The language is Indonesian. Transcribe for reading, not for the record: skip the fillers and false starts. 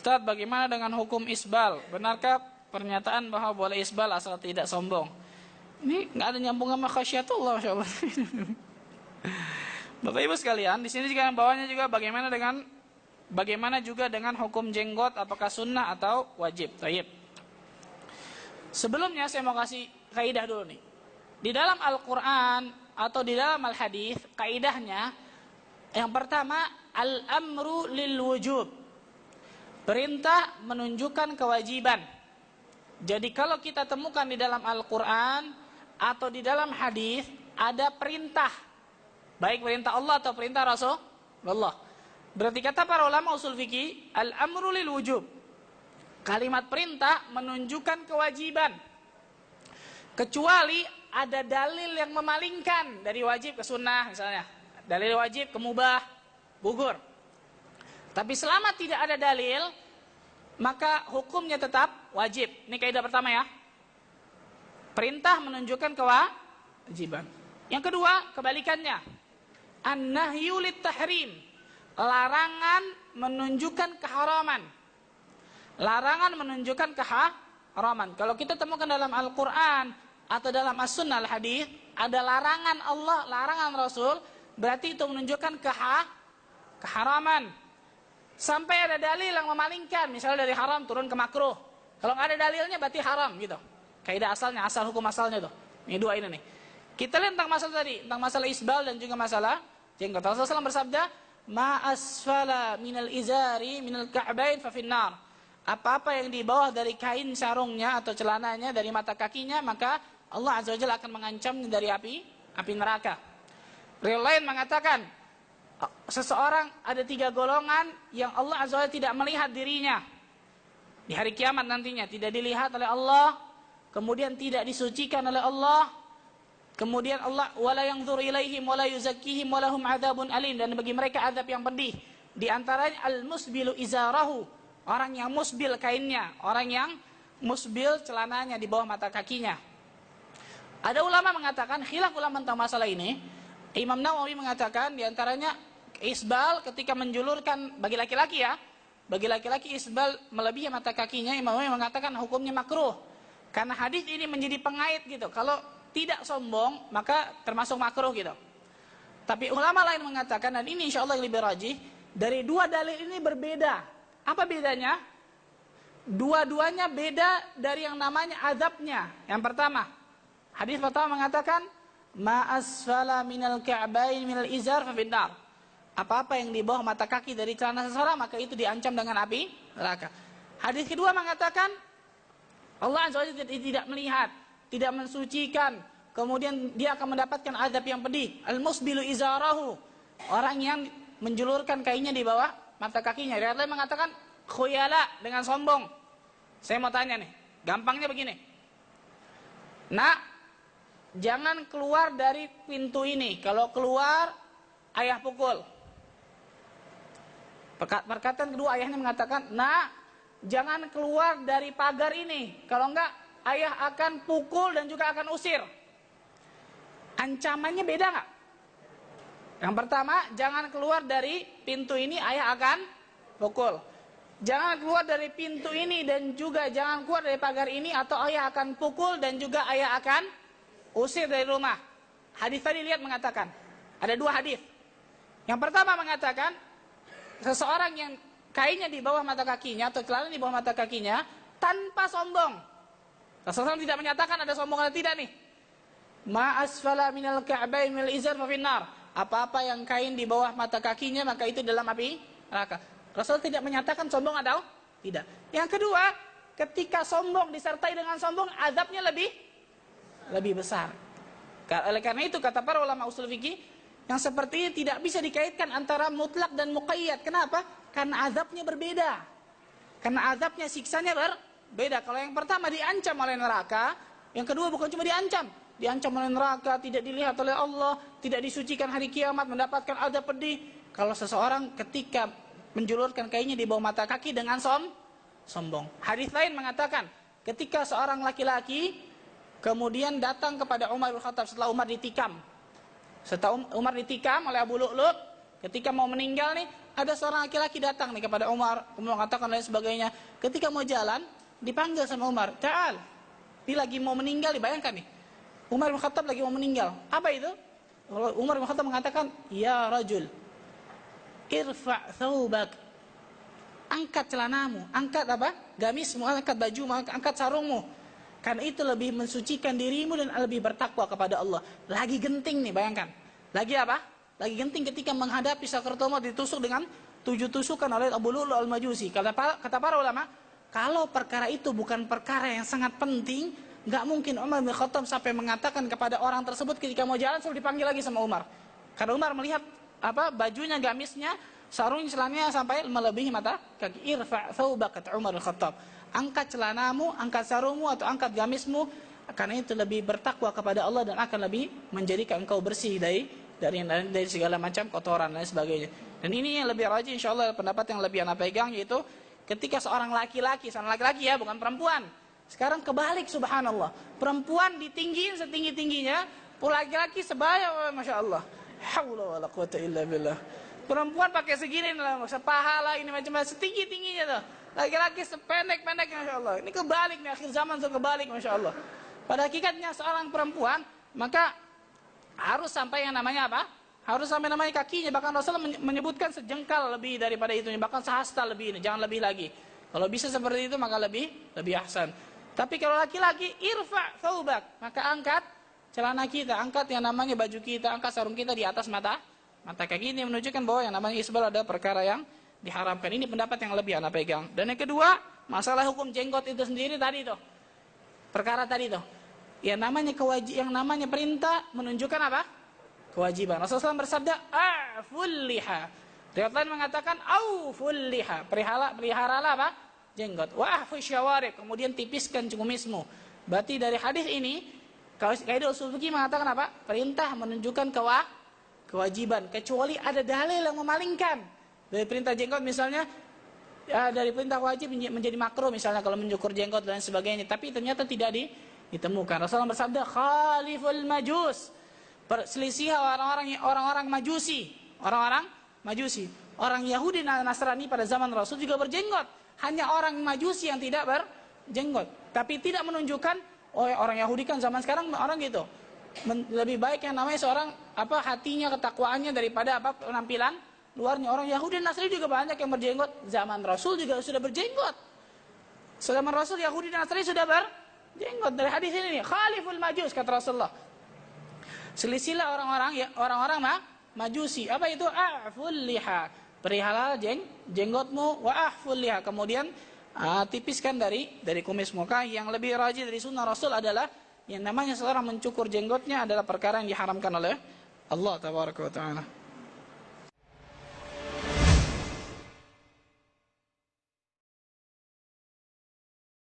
Ustadz, bagaimana dengan hukum isbal? Benarkah pernyataan bahwa boleh isbal asal tidak sombong? Ini nggak ada nyambung sama khasyatullah, Masya Allah. Bapak Ibu sekalian, di sini juga bawahnya juga bagaimana juga dengan hukum jenggot, apakah sunnah atau wajib? Tayyib. Sebelumnya saya mau kasih kaidah dulu nih. Di dalam Al-Qur'an atau di dalam Al-Hadis, kaidahnya yang pertama al-amru lil wujub. Perintah menunjukkan kewajiban. Jadi kalau kita temukan di dalam Al-Qur'an atau di dalam hadis ada perintah, baik perintah Allah atau perintah Rasulullah, berarti kata para ulama usul fikih, al-amru lil wujub. Kalimat perintah menunjukkan kewajiban. Kecuali ada dalil yang memalingkan dari wajib ke sunnah misalnya. Dalil wajib ke mubah, gugur. Tapi selama tidak ada dalil, maka hukumnya tetap wajib. Ini kaidah pertama ya. Perintah menunjukkan kewajiban. Yang kedua, kebalikannya. An-nahyu lit-tahrim. Larangan menunjukkan keharaman. Larangan menunjukkan keharaman. Kalau kita temukan dalam Al-Quran atau dalam As-Sunnah Al-Hadis, ada larangan Allah, larangan Rasul, berarti itu menunjukkan keharaman. Sampai ada dalil yang memalingkan, misalnya dari haram turun ke makruh. Kalau nggak ada dalilnya berarti haram gitu. Kaidah asalnya, asal hukum asalnya tuh. Ini dua ini nih. Kita lihat tentang masalah tadi, tentang masalah isbal dan juga masalah jenggot. Rasulullah SAW bersabda, "Ma asfala minal izari minal ka'bain fa finnar." Apa-apa yang di bawah dari kain sarungnya atau celananya dari mata kakinya, maka Allah Azza wa Jalla akan mengancamnya dari api neraka. Riwayat lain mengatakan, seseorang ada 3 golongan yang Allah Azza wa Jalla tidak melihat dirinya di hari kiamat nantinya, tidak dilihat oleh Allah, kemudian tidak disucikan oleh Allah, kemudian Allah wala yanzuru ilaihim wala yuzakkihim walahum adzabun alim, dan bagi mereka azab yang pedih. Di antaranya al-musbilu izarahu, orang yang musbil kainnya, orang yang musbil celananya di bawah mata kakinya. Ada ulama mengatakan, khilaf ulama tentang masalah ini. Imam Nawawi mengatakan di antaranya isbal ketika menjulurkan, bagi laki-laki ya, bagi laki-laki isbal melebihi mata kakinya, Imam Nawawi mengatakan hukumnya makruh. Karena hadis ini menjadi pengait gitu. Kalau tidak sombong maka termasuk makruh gitu. Tapi ulama lain mengatakan, dan ini insya Allah lebih rajih, dari dua dalil ini berbeda. Apa bedanya? Dua-duanya beda dari yang namanya azabnya. Yang pertama, hadis pertama mengatakan, "Ma asfala minal ka'bain minal izar fa finnar." Apa-apa yang di bawah mata kaki dari celana seseorang, maka itu diancam dengan api neraka. Hadis kedua mengatakan, Allah Azza wa Jalla tidak melihat, tidak mensucikan, kemudian dia akan mendapatkan azab yang pedih. Al-musbilu izarahu, orang yang menjulurkan kainnya di bawah mata kakinya. Riwayat lain mengatakan khuyala, dengan sombong. Saya mau tanya nih, gampangnya begini. Nak, jangan keluar dari pintu ini. Kalau keluar, ayah pukul. Perkataan kedua ayahnya mengatakan, "Nak, jangan keluar dari pagar ini. Kalau enggak, ayah akan pukul dan juga akan usir." Ancamannya beda enggak? Yang pertama, jangan keluar dari pintu ini, ayah akan pukul. Jangan keluar dari pintu ini dan juga jangan keluar dari pagar ini, atau ayah akan pukul dan juga ayah akan usir dari rumah. Hadis tadi lihat mengatakan, ada dua hadis. Yang pertama mengatakan, seseorang yang kainnya di bawah mata kakinya atau celana di bawah mata kakinya tanpa sombong. Rasulullah tidak menyatakan ada sombong atau tidak nih. Ma asfala minal ka'bain minal izar fa finnar. Apa-apa yang kain di bawah mata kakinya maka itu dalam api neraka. Rasul tidak menyatakan sombong atau tidak. Yang kedua, ketika sombong disertai dengan sombong, azabnya lebih besar. Oleh karena itu kata para ulama usul fikih, yang seperti ini tidak bisa dikaitkan antara mutlak dan muqayyad. Kenapa? Karena azabnya berbeda. Karena azabnya, siksanya berbeda. Kalau yang pertama diancam oleh neraka, yang kedua bukan cuma diancam oleh neraka, tidak dilihat oleh Allah, tidak disucikan hari kiamat, mendapatkan azab pedih. Kalau seseorang ketika menjulurkan kainnya di bawah mata kaki dengan sombong. Hadis lain mengatakan, ketika seorang laki-laki kemudian datang kepada Umar bin Khattab setelah Umar ditikam. Setelah Umar ditikam oleh Abu Lu'lu', Ketika mau meninggal nih, ada seorang laki-laki datang nih kepada Umar, kemudian mengatakan lain sebagainya. Ketika mau jalan, dipanggil sama Umar, "Ta'al." Dia lagi mau meninggal, dibayangkan nih. Umar bin Khattab lagi mau meninggal. Apa itu? Umar bin Khattab mengatakan, "Ya rajul, irfa' thawbak." Angkat celanamu, angkat apa? Gamismu, angkat bajumu, angkat sarungmu. Karena itu lebih mensucikan dirimu dan lebih bertakwa kepada Allah. Lagi genting nih, bayangkan. Lagi apa? Lagi genting ketika menghadapi sakaratul maut, ditusuk dengan 7 tusukan oleh Abu Lu'lu' al-Majusi. Kata para ulama, kalau perkara itu bukan perkara yang sangat penting, nggak mungkin Umar bin Khattab sampai mengatakan kepada orang tersebut ketika mau jalan suruh dipanggil lagi sama Umar. Karena Umar melihat apa bajunya, gamisnya, sarung celananya sampai melebihi mata kaki. "Irfa' thawbak," kata Umar bin Khattab. Angkat celanamu, angkat sarungmu atau angkat gamismu, karena itu lebih bertakwa kepada Allah dan akan lebih menjadikan engkau bersih dari segala macam kotoran dan sebagainya. Dan ini yang lebih rajin insyaallah, pendapat yang lebih anak pegang, yaitu ketika seorang laki-laki ya, bukan perempuan. Sekarang kebalik, subhanallah. Perempuan ditinggiin setinggi-tingginya, laki-laki sebaya, masya Allah. Haula wala quwata illa billah. Perempuan pakai segini, sepaha lah, ini macam-macam, setinggi-tingginya tuh. Laki-laki sependek-pendek, masya Allah. Ini kebalik nih, akhir zaman sudah kebalik, masya Allah. Pada hakikatnya seorang perempuan, maka harus sampai yang namanya apa? Harus sampai namanya kakinya. Bahkan Rasulullah menyebutkan sejengkal lebih daripada itu, bahkan sehasta lebih, jangan lebih lagi. Kalau bisa seperti itu maka lebih ahsan. Tapi kalau laki-laki, irfa' thawbak, maka angkat celana kita, angkat yang namanya baju kita, angkat sarung kita di atas mata kaki. Ini menunjukkan bahwa yang namanya isbal ada perkara yang diharamkan. Ini pendapat yang lebih anak pegang. Dan yang kedua, masalah hukum jenggot itu sendiri tadi tuh. Perkara tadi tuh. Yang namanya perintah menunjukkan apa? Kewajiban. Rasulullah SAW bersabda, "A'ful liha." Riwayat lain mengatakan, "Auful liha." Peliharalah apa? Jenggot. Wa ahfu syawarib. Kemudian tipiskan kumismu. Berarti dari hadis ini, kaidah usul fikih mengatakan apa? Perintah menunjukkan kewajiban. Kecuali ada dalil yang memalingkan. Dari perintah jenggot misalnya, dari perintah wajib menjadi makruh misalnya kalau mencukur jenggot dan sebagainya. Tapi ternyata tidak ditemukan. Rasulullah bersabda, "Khaliful majus." Perselisih orang-orang Majusi. Orang-orang Majusi. Orang Yahudi dan Nasrani pada zaman Rasul juga berjenggot. Hanya orang Majusi yang tidak berjenggot. Tapi tidak menunjukkan, oh orang Yahudi kan zaman sekarang orang gitu. Lebih baik yang namanya seorang hatinya, ketakwaannya daripada penampilan luarnya. Orang Yahudi dan Nasrani juga banyak yang berjenggot. Zaman Rasul juga sudah berjenggot. Zaman Rasul Yahudi dan Nasrani sudah berjenggot. Dari hadis ini nih, "Khaliful majus," kata Rasulullah. Selisilah orang-orang Majusi. Apa itu? A'ful liha. Perihalalah jenggotmu, wa ahful liha. Kemudian tipiskan dari kumis muka. Yang lebih rajin dari sunnah Rasul adalah yang namanya seorang mencukur jenggotnya adalah perkara yang diharamkan oleh Allah tabaraka wa taala.